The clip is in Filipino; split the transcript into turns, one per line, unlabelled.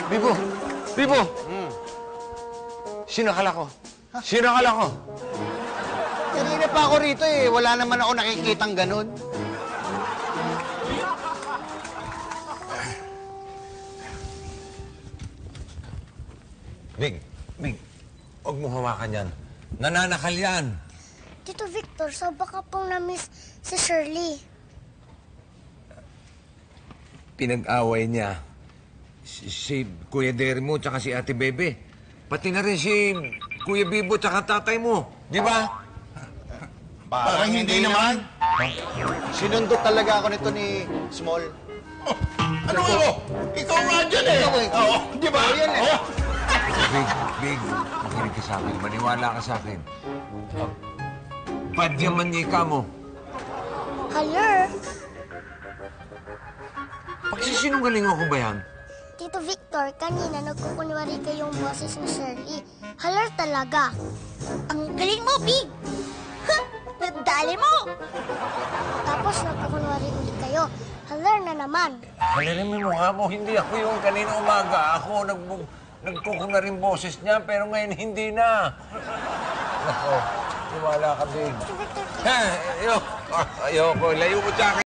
Bibo! Bibo! Sino akala ko? Sino akala ko?
Kanina pa ako rito eh. Wala naman ako nakikitang ganun.
Big, huwag mo hawakan yan. Nananakal yan.
Tito Victor, so baka pong na-miss si Shirley.
Pinag-away niya si Kuya Dermo tsaka si Ate Bebe. Pati na rin si Kuya Bibo tsaka tatay mo. Di ba?
Parang hindi naman. Sinundo talaga ako nito ni Small.
Oh, ano mo? Ikaw nga dyan eh.
Ikaw eh.
Oo, di ba?
Ikaw yan eh.
Oo.
Big, makinig ka sa akin. Maniwala ka sa akin. Bad yung manika mo.
Haler,
Pagsisinungaling ako ba yan?
Tito Victor, kanina nagkukunwari kayong boses ni Shirley. Haler talaga. Ang galing mo, Big! Dali mo! Tapos nagkukunwari ulit kayo. Haler na naman.
Halirin mo yung mukha mo. Hindi ako yung kanina umaga. Ako nagkukunan rin boses niya, pero ngayon hindi na. Ako, tiwala ka, Big.
Tito Victor,
Ayoko. Layo mo sa akin.